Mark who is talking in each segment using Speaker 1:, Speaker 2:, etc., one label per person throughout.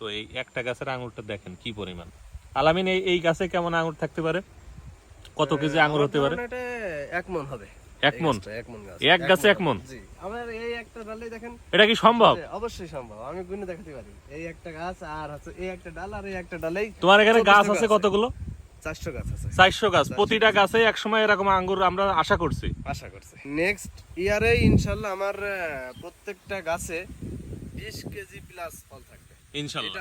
Speaker 1: তো এই একটা গাছের আঙুরটা দেখেন কি পরিমাণ। আলামিন, এই গাছে কেমন আঙুর থাকতে পারে? কত কেজি আঙুর হতে পারে?
Speaker 2: এটা 1 মণ হবে।
Speaker 1: 1 মণ?
Speaker 2: 1 মণ গাছ,
Speaker 1: এক গাছে 1 মণ?
Speaker 2: জি। আমার এই একটা ডালে দেখেন।
Speaker 1: এটা কি সম্ভব?
Speaker 2: অবশ্যই সম্ভব, আমি গুনে দেখাতে পারি। এই একটা গাছ আর আছে এই একটা ডাল, আর এই একটা ডালেই
Speaker 1: তোমার এখানে গাছ আছে কতগুলো?
Speaker 2: 400 গাছ আছে।
Speaker 1: 400 গাছ। প্রতিটা গাছে এক সময় এরকম আঙ্গুর আমরা আশা করছি।
Speaker 2: আশা করছি নেক্সট ইয়ারে ইনশাআল্লাহ আমার প্রত্যেকটা গাছে 20 কেজি প্লাস ফল থাকবে
Speaker 1: ইনশাআল্লাহ।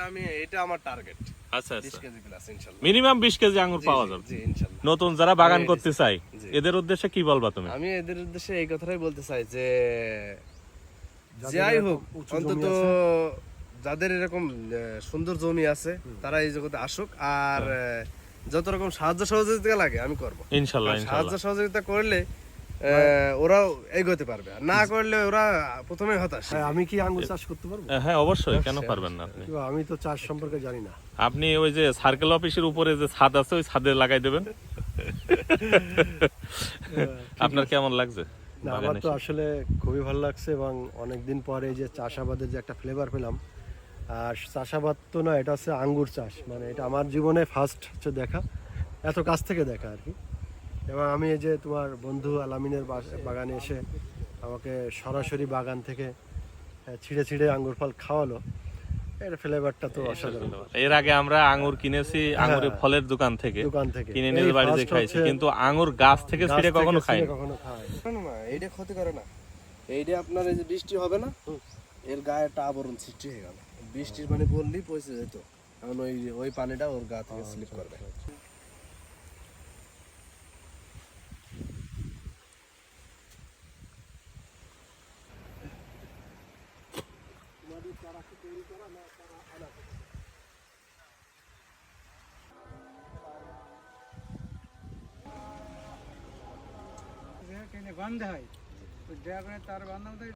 Speaker 2: এটা আমার টার্গেট।
Speaker 1: আচ্ছা
Speaker 2: 20 কেজি প্লাস ইনশাআল্লাহ।
Speaker 1: মিনিমাম 20 কেজি আঙ্গুর পাওয়া যাবে।
Speaker 2: জি ইনশাআল্লাহ।
Speaker 1: নতুন যারা বাগান করতে চায় এদের উদ্দেশ্যে কি বলবা তুমি?
Speaker 2: আমি এদের উদ্দেশ্যে এই কথাটাই বলতে চাই যে যাই হোক, অন্তত যাদের এরকম সুন্দর জমি আছে তারা এই জগতে আসুক, আর যত রকম সাহায্য সহযোগিতা লাগে আমি করব
Speaker 1: ইনশাআল্লাহ।
Speaker 2: সাহায্য সহযোগিতা করলে ওরাও এগোতে পারবে, আর না করলে ওরা প্রথমে হতাশ।
Speaker 3: আমি কি আঙ্গুর চাষ করতে পারবো?
Speaker 1: হ্যাঁ অবশ্যই, কেন পারবেন না আপনি?
Speaker 3: আমি তো চাষ সম্পর্কে জানি না।
Speaker 1: আপনি ওই যে সার্কেল অফিসের উপরে যে ছাদ আছে ওই ছাদে লাগাই দেবেন। আপনার কেমন লাগছে?
Speaker 3: না, আমার তো আসলে খুবই ভালো লাগছে, এবং অনেকদিন পরে যে চাষাবাদের যে একটা ফ্লেভার পেলাম। আর চাষাবাদ তো না, এটা হচ্ছে আঙ্গুর চাষ, মানে এটা আমার জীবনে ফার্স্ট হচ্ছে দেখা, এত কাছ থেকে দেখা আর কি। এবং আমি এই যে তোমার বন্ধু আলামিনের বাগানে এসে আমাকে সরাসরি বাগান থেকে ছিঁড়ে ছিঁড়ে আঙ্গুর ফল খাওয়ালো, এর ফ্লেভারটা তো অসাধারণ।
Speaker 1: এর আগে আমরা আঙ্গুর কিনেছি আঙ্গুরের ফলের দোকান থেকে কিনে নিয়ে বাড়িতে খাইছি, কিন্তু আঙ্গুর গাছ থেকে ছিঁড়ে কখনো খাইনি।
Speaker 2: না, এইটা ক্ষতি করে না। এইটা আপনার এই যে বৃষ্টি হবে না, এর গায়ে একটা আবরণ সৃষ্টি হয়ে গেল, বৃষ্টির পানি পড়লেই পচে যেত, এখন ওই পানিটা ওর গা থেকে স্লিপ করবে।
Speaker 4: গন্ধ হয়, ড্রাগনের তার গন্ধ